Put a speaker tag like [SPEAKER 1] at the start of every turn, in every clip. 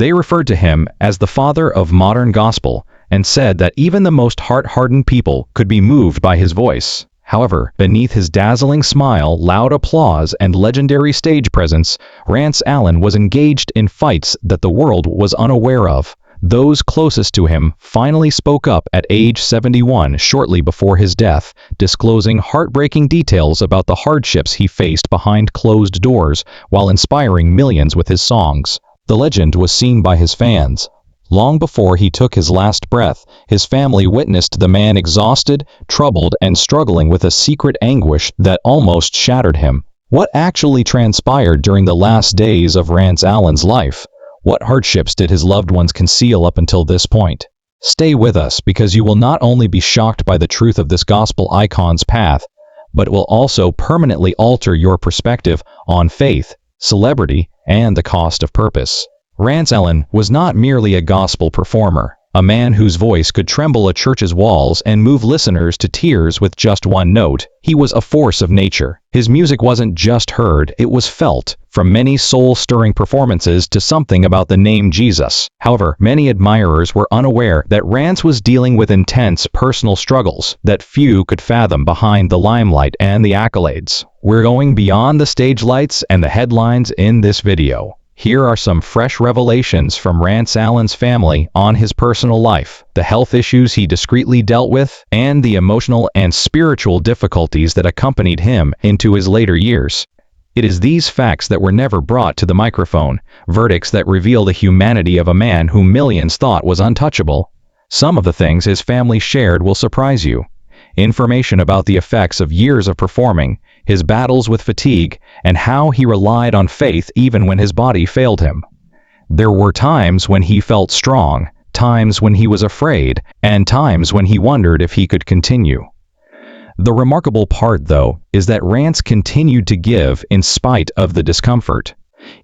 [SPEAKER 1] They referred to him as the father of modern gospel and said that even the most heart-hardened people could be moved by his voice. However, beneath his dazzling smile, loud applause, and legendary stage presence, Rance Allen was engaged in fights that the world was unaware of. Those closest to him finally spoke up at age 71 shortly before his death, disclosing heartbreaking details about the hardships he faced behind closed doors while inspiring millions with his songs. The legend was seen by his fans. Long before he took his last breath, his family witnessed the man exhausted, troubled, and struggling with a secret anguish that almost shattered him. What actually transpired during the last days of Rance Allen's life? What hardships did his loved ones conceal up until this point? Stay with us, because you will not only be shocked by the truth of this gospel icon's path, but it will also permanently alter your perspective on faith, celebrity, and the cost of purpose. Rance Allen was not merely a gospel performer, a man whose voice could tremble a church's walls and move listeners to tears with just one note. He was a force of nature. His music wasn't just heard, it was felt, from many soul-stirring performances to something about the name Jesus. However, many admirers were unaware that Rance was dealing with intense personal struggles that few could fathom behind the limelight and the accolades. We're going beyond the stage lights and the headlines in this video. Here are some fresh revelations from Rance Allen's family on his personal life, the health issues he discreetly dealt with, and the emotional and spiritual difficulties that accompanied him into his later years. It is these facts that were never brought to the microphone, verdicts that reveal the humanity of a man whom millions thought was untouchable. Some of the things his family shared will surprise you. Information about the effects of years of performing, his battles with fatigue, and how he relied on faith even when his body failed him. There were times when he felt strong, times when he was afraid, and times when he wondered if he could continue. The remarkable part, though, is that Rance continued to give in spite of the discomfort.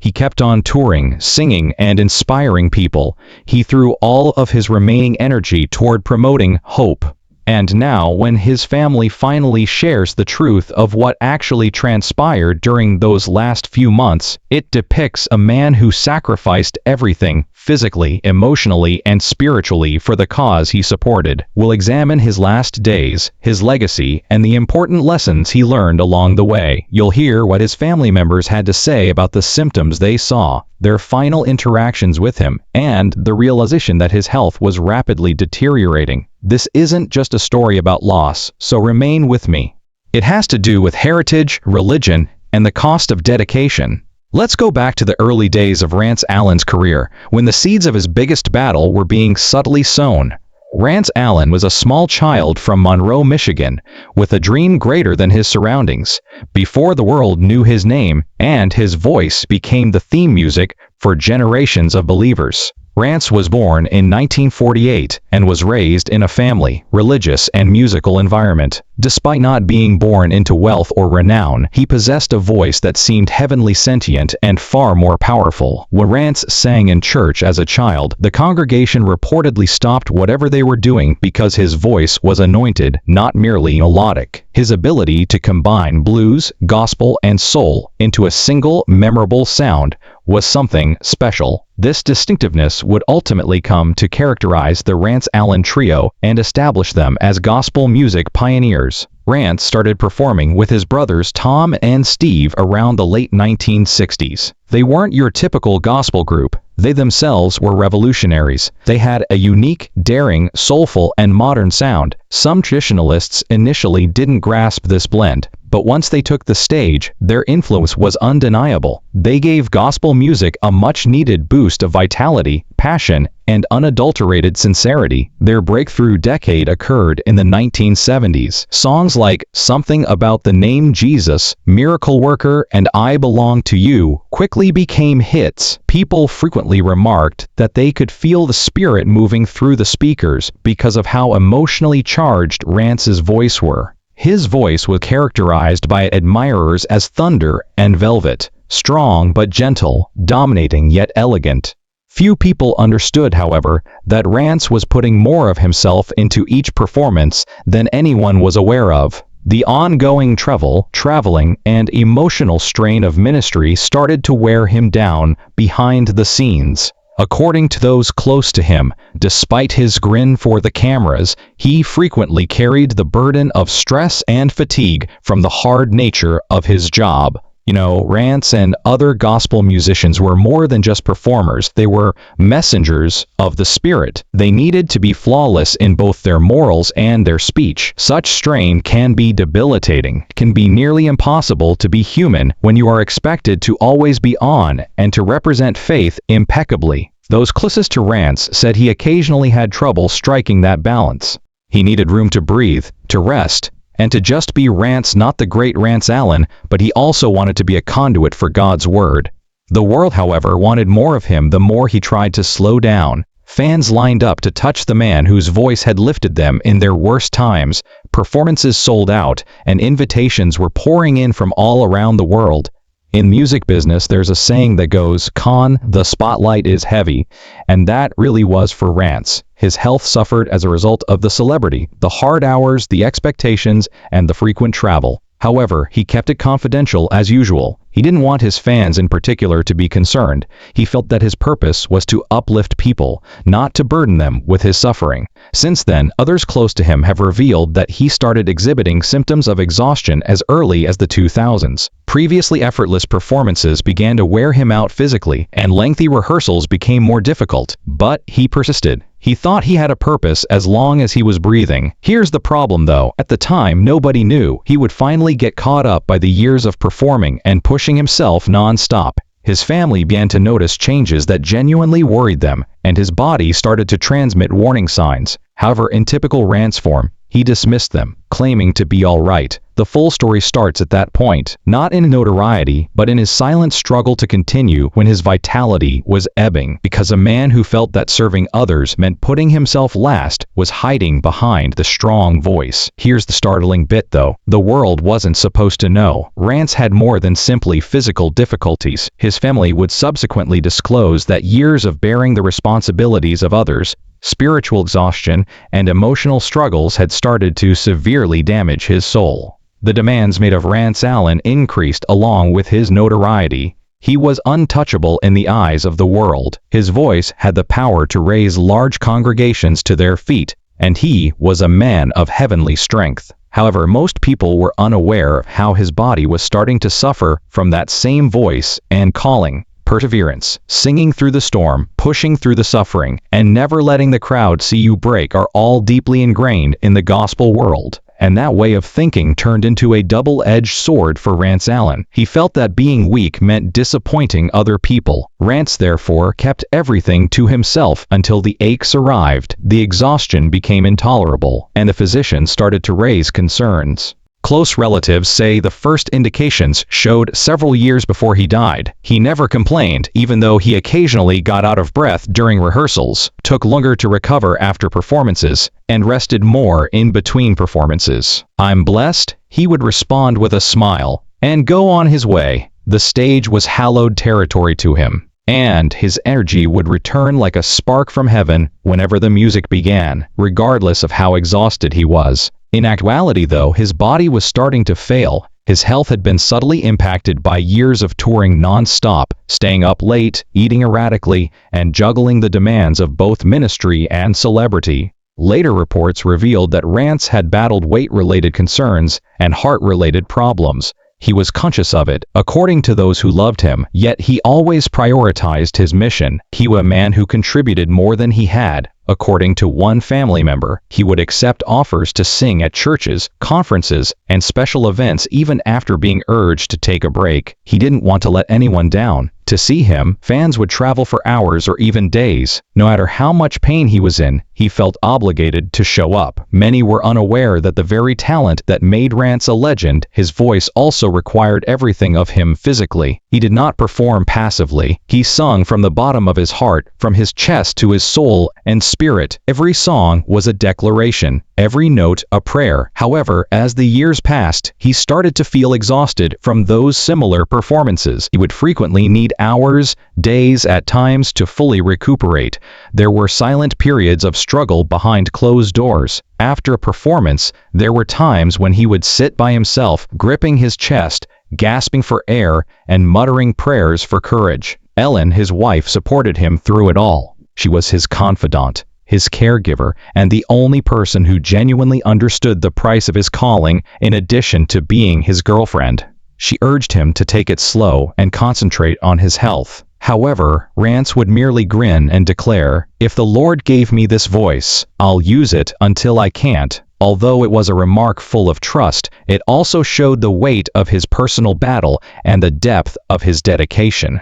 [SPEAKER 1] He kept on touring, singing, and inspiring people. He threw all of his remaining energy toward promoting hope. And now, when his family finally shares the truth of what actually transpired during those last few months, it depicts a man who sacrificed everything, physically, emotionally, and spiritually for the cause he supported. We'll examine his last days, his legacy, and the important lessons he learned along the way. You'll hear what his family members had to say about the symptoms they saw, their final interactions with him, and the realization that his health was rapidly deteriorating. This isn't just a story about loss, so remain with me. It has to do with heritage, religion, and the cost of dedication. Let's go back to the early days of Rance Allen's career, when the seeds of his biggest battle were being subtly sown. Rance Allen was a small child from Monroe, Michigan, with a dream greater than his surroundings. Before the world knew his name, and his voice became the theme music for generations of believers. Rance was born in 1948 and was raised in a family, religious, and musical environment. Despite not being born into wealth or renown, he possessed a voice that seemed heavenly sentient and far more powerful. When Rance sang in church as a child, the congregation reportedly stopped whatever they were doing because his voice was anointed, not merely melodic. His ability to combine blues, gospel, and soul into a single, memorable sound was something special. This distinctiveness would ultimately come to characterize the Rance Allen Trio and establish them as gospel music pioneers. Rance started performing with his brothers Tom and Steve around the late 1960s. They weren't your typical gospel group. They themselves were revolutionaries. They had a unique, daring, soulful, and modern sound. Some traditionalists initially didn't grasp this blend, but once they took the stage, their influence was undeniable. They gave gospel music a much-needed boost of vitality, passion, and unadulterated sincerity. Their breakthrough decade occurred in the 1970s. Songs like Something About the Name Jesus, Miracle Worker, and I Belong to You quickly became hits. People frequently remarked that they could feel the Spirit moving through the speakers because of how emotionally charged Rance's voice were. His voice was characterized by admirers as thunder and velvet, strong but gentle, dominating yet elegant. Few people understood, however, that Rance was putting more of himself into each performance than anyone was aware of. The ongoing traveling, and emotional strain of ministry started to wear him down behind the scenes. According to those close to him, despite his grin for the cameras, he frequently carried the burden of stress and fatigue from the hard nature of his job. Rance and other gospel musicians were more than just performers. They were messengers of the Spirit. They needed to be flawless in both their morals and their speech. Such strain can be debilitating. It can be nearly impossible to be human when you are expected to always be on and to represent faith impeccably. Those closest to Rance said he occasionally had trouble striking that balance. He needed room to breathe, to rest, and to just be Rance, not the great Rance Allen, but he also wanted to be a conduit for God's word. The world, however, wanted more of him the more he tried to slow down. Fans lined up to touch the man whose voice had lifted them in their worst times. Performances sold out, and invitations were pouring in from all around the world. In music business, there's a saying that goes, the spotlight is heavy, and that really was for Rance. His health suffered as a result of the celebrity, the hard hours, the expectations, and the frequent travel. However, he kept it confidential as usual. He didn't want his fans in particular to be concerned. He felt that his purpose was to uplift people, not to burden them with his suffering. Since then, others close to him have revealed that he started exhibiting symptoms of exhaustion as early as the 2000s. Previously effortless performances began to wear him out physically, and lengthy rehearsals became more difficult. But he persisted. He thought he had a purpose as long as he was breathing. Here's the problem though. At the time, nobody knew. He would finally get caught up by the years of performing and pushing himself non-stop. His family began to notice changes that genuinely worried them, and his body started to transmit warning signs. However, in typical Rance form, he dismissed them, claiming to be all right. The full story starts at that point, not in notoriety, but in his silent struggle to continue when his vitality was ebbing, because a man who felt that serving others meant putting himself last was hiding behind the strong voice. Here's the startling bit though. The world wasn't supposed to know. Rance had more than simply physical difficulties. His family would subsequently disclose that years of bearing the responsibilities of others, spiritual exhaustion, and emotional struggles had started to severely damage his soul. The demands made of Rance Allen increased along with his notoriety. He was untouchable in the eyes of the world. His voice had the power to raise large congregations to their feet, and he was a man of heavenly strength. However, most people were unaware of how his body was starting to suffer from that same voice and calling. Perseverance, singing through the storm, pushing through the suffering, and never letting the crowd see you break are all deeply ingrained in the gospel world. And that way of thinking turned into a double-edged sword for Rance Allen. He felt that being weak meant disappointing other people. Rance therefore kept everything to himself until the aches arrived, the exhaustion became intolerable, and the physicians started to raise concerns. Close relatives say the first indications showed several years before he died. He never complained, even though he occasionally got out of breath during rehearsals, took longer to recover after performances, and rested more in between performances. "I'm blessed," he would respond with a smile, and go on his way. The stage was hallowed territory to him, and his energy would return like a spark from heaven whenever the music began, regardless of how exhausted he was. In actuality though, his body was starting to fail. His health had been subtly impacted by years of touring non-stop, staying up late, eating erratically, and juggling the demands of both ministry and celebrity. Later reports revealed that Rance had battled weight-related concerns and heart-related problems. He was conscious of it, according to those who loved him, yet he always prioritized his mission. He was a man who contributed more than he had. According to one family member, he would accept offers to sing at churches, conferences, and special events even after being urged to take a break. He didn't want to let anyone down. To see him, fans would travel for hours or even days. No matter how much pain he was in, he felt obligated to show up. Many were unaware that the very talent that made Rance a legend, his voice also required everything of him physically. He did not perform passively. He sung from the bottom of his heart, from his chest to his soul and spirit. Every song was a declaration, every note a prayer. However, as the years passed, he started to feel exhausted from those similar performances. He would frequently need hours, days at times to fully recuperate. There were silent periods of struggle behind closed doors. After a performance, there were times when he would sit by himself, gripping his chest, gasping for air, and muttering prayers for courage. Ellen, his wife, supported him through it all. She was his confidant, his caregiver, and the only person who genuinely understood the price of his calling in addition to being his girlfriend. She urged him to take it slow and concentrate on his health. However, Rance would merely grin and declare, "If the Lord gave me this voice, I'll use it until I can't." Although it was a remark full of trust, it also showed the weight of his personal battle and the depth of his dedication.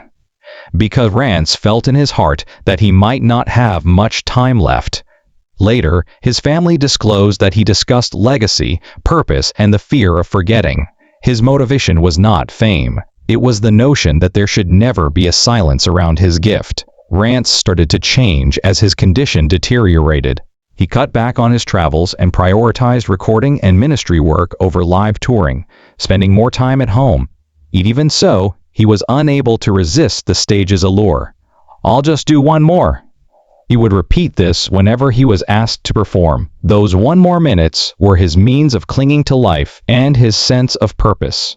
[SPEAKER 1] Because Rance felt in his heart that he might not have much time left. Later, his family disclosed that he discussed legacy, purpose, and the fear of forgetting. His motivation was not fame. It was the notion that there should never be a silence around his gift. Rance started to change as his condition deteriorated. He cut back on his travels and prioritized recording and ministry work over live touring, spending more time at home. Even so, he was unable to resist the stage's allure. "I'll just do one more." He would repeat this whenever he was asked to perform. Those 1 more minutes were his means of clinging to life and his sense of purpose.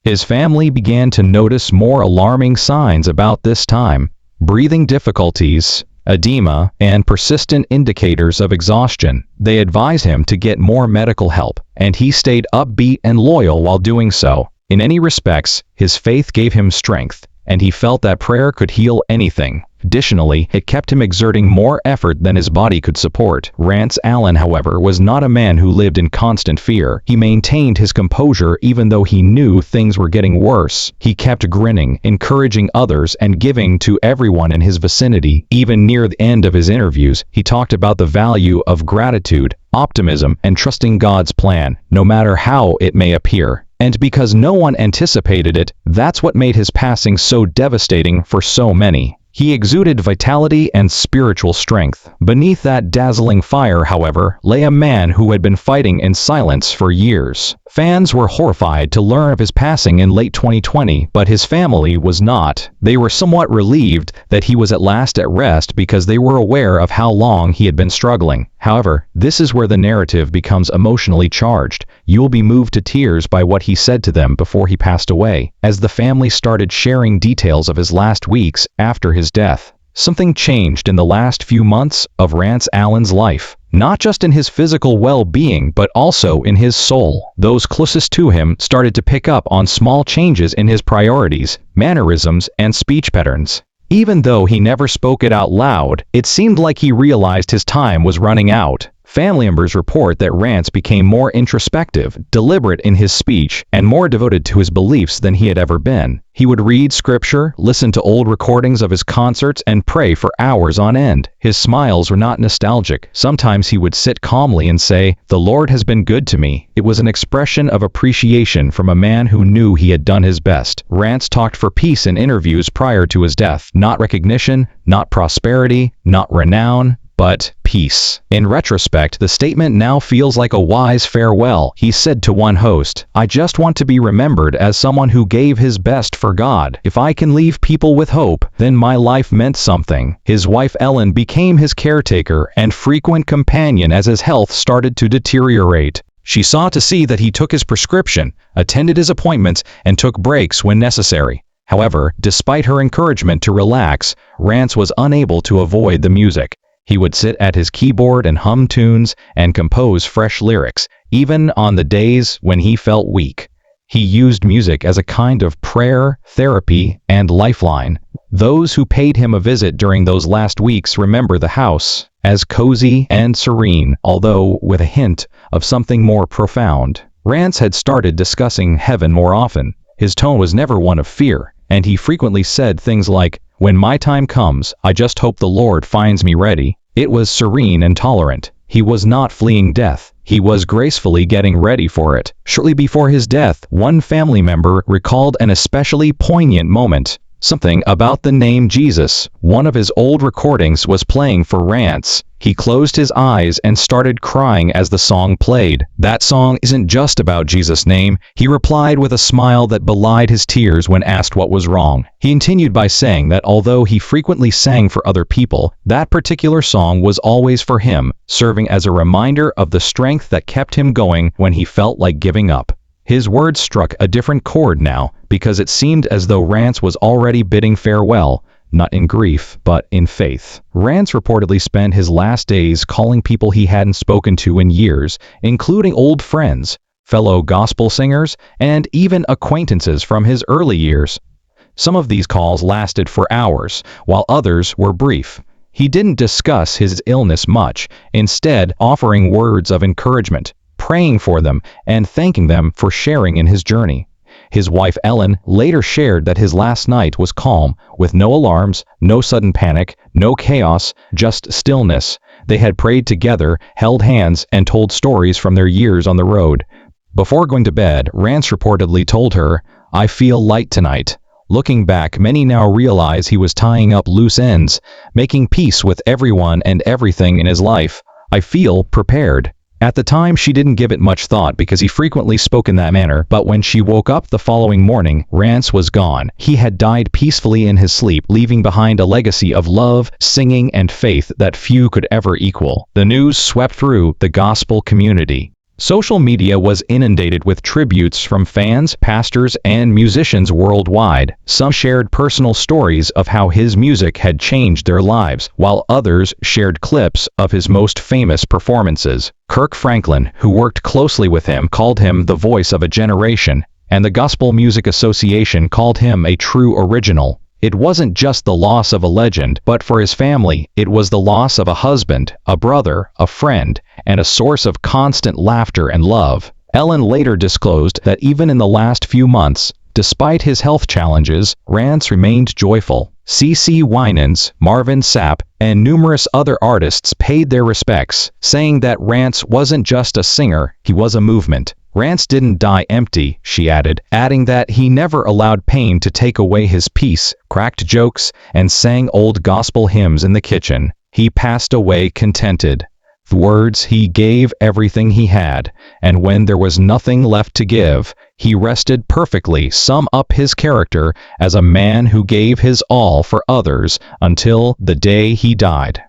[SPEAKER 1] His family began to notice more alarming signs about this time: breathing difficulties, edema, and persistent indicators of exhaustion. They advised him to get more medical help, and he stayed upbeat and loyal while doing so. In any respects, his faith gave him strength, and he felt that prayer could heal anything. Additionally, it kept him exerting more effort than his body could support. Rance Allen, however, was not a man who lived in constant fear. He maintained his composure even though he knew things were getting worse. He kept grinning, encouraging others, and giving to everyone in his vicinity. Even near the end of his interviews, he talked about the value of gratitude, optimism, and trusting God's plan, no matter how it may appear. And because no one anticipated it, that's what made his passing so devastating for so many. He exuded vitality and spiritual strength. Beneath that dazzling fire, however, lay a man who had been fighting in silence for years. Fans were horrified to learn of his passing in late 2020, but his family was not. They were somewhat relieved that he was at last at rest because they were aware of how long he had been struggling. However, this is where the narrative becomes emotionally charged. You will be moved to tears by what he said to them before he passed away, as the family started sharing details of his last weeks after his death. Something changed in the last few months of Rance Allen's life. Not just in his physical well-being, but also in his soul. Those closest to him started to pick up on small changes in his priorities, mannerisms, and speech patterns. Even though he never spoke it out loud, it seemed like he realized his time was running out. Family members report that Rance became more introspective, deliberate in his speech, and more devoted to his beliefs than he had ever been. He would read scripture, listen to old recordings of his concerts, and pray for hours on end. His smiles were not nostalgic. Sometimes he would sit calmly and say, "The Lord has been good to me." It was an expression of appreciation from a man who knew he had done his best. Rance talked for peace in interviews prior to his death. Not recognition, not prosperity, not renown, but peace. In retrospect, the statement now feels like a wise farewell. He said to one host, "I just want to be remembered as someone who gave his best for God. If I can leave people with hope, then my life meant something." His wife Ellen became his caretaker and frequent companion as his health started to deteriorate. She saw to see that he took his prescription, attended his appointments, and took breaks when necessary. However, despite her encouragement to relax, Rance was unable to avoid the music. He would sit at his keyboard and hum tunes and compose fresh lyrics, even on the days when he felt weak. He used music as a kind of prayer, therapy, and lifeline. Those who paid him a visit during those last weeks remember the house as cozy and serene, although with a hint of something more profound. Rance had started discussing heaven more often. His tone was never one of fear, and he frequently said things like, "When my time comes, I just hope the Lord finds me ready." It was serene and tolerant. He was not fleeing death. He was gracefully getting ready for it. Shortly before his death, one family member recalled an especially poignant moment. Something about the name Jesus. One of his old recordings was playing for Rance. He closed his eyes and started crying as the song played. "That song isn't just about Jesus' name," he replied with a smile that belied his tears when asked what was wrong. He continued by saying that although he frequently sang for other people, that particular song was always for him, serving as a reminder of the strength that kept him going when he felt like giving up. His words struck a different chord now, because it seemed as though Rance was already bidding farewell, not in grief, but in faith. Rance reportedly spent his last days calling people he hadn't spoken to in years, including old friends, fellow gospel singers, and even acquaintances from his early years. Some of these calls lasted for hours, while others were brief. He didn't discuss his illness much, instead offering words of encouragement, praying for them, and thanking them for sharing in his journey. His wife Ellen later shared that his last night was calm, with no alarms, no sudden panic, no chaos, just stillness. They had prayed together, held hands, and told stories from their years on the road. Before going to bed, Rance reportedly told her, "I feel light tonight." Looking back, many now realize he was tying up loose ends, making peace with everyone and everything in his life. "I feel prepared." At the time, she didn't give it much thought because he frequently spoke in that manner, but when she woke up the following morning, Rance was gone. He had died peacefully in his sleep, leaving behind a legacy of love, singing, and faith that few could ever equal. The news swept through the gospel community. Social media was inundated with tributes from fans, pastors, and musicians worldwide. Some shared personal stories of how his music had changed their lives, while others shared clips of his most famous performances. Kirk Franklin, who worked closely with him, called him the voice of a generation, and the Gospel Music Association called him a true original. It wasn't just the loss of a legend, but for his family, it was the loss of a husband, a brother, a friend, and a source of constant laughter and love. Ellen later disclosed that even in the last few months, despite his health challenges, Rance remained joyful. CeCe Winans, Marvin Sapp, and numerous other artists paid their respects, saying that Rance wasn't just a singer, he was a movement. Rance didn't die empty, she added, adding that he never allowed pain to take away his peace, cracked jokes, and sang old gospel hymns in the kitchen. He passed away contented. The words, he gave everything he had, and when there was nothing left to give, he rested perfectly sum up his character as a man who gave his all for others until the day he died.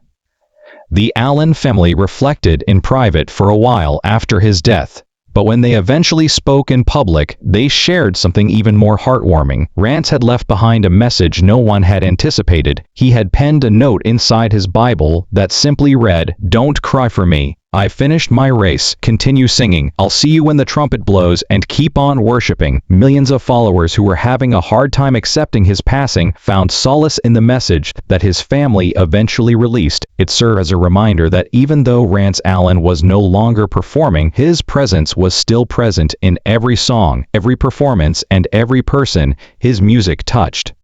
[SPEAKER 1] The Allen family reflected in private for a while after his death. But when they eventually spoke in public, they shared something even more heartwarming. Rance had left behind a message no one had anticipated. He had penned a note inside his Bible that simply read, "Don't cry for me. I finished my race. Continue singing. I'll see you when the trumpet blows, and keep on worshiping." Millions of followers who were having a hard time accepting his passing found solace in the message that his family eventually released. It served as a reminder that even though Rance Allen was no longer performing, his presence was still present in every song, every performance, and every person his music touched.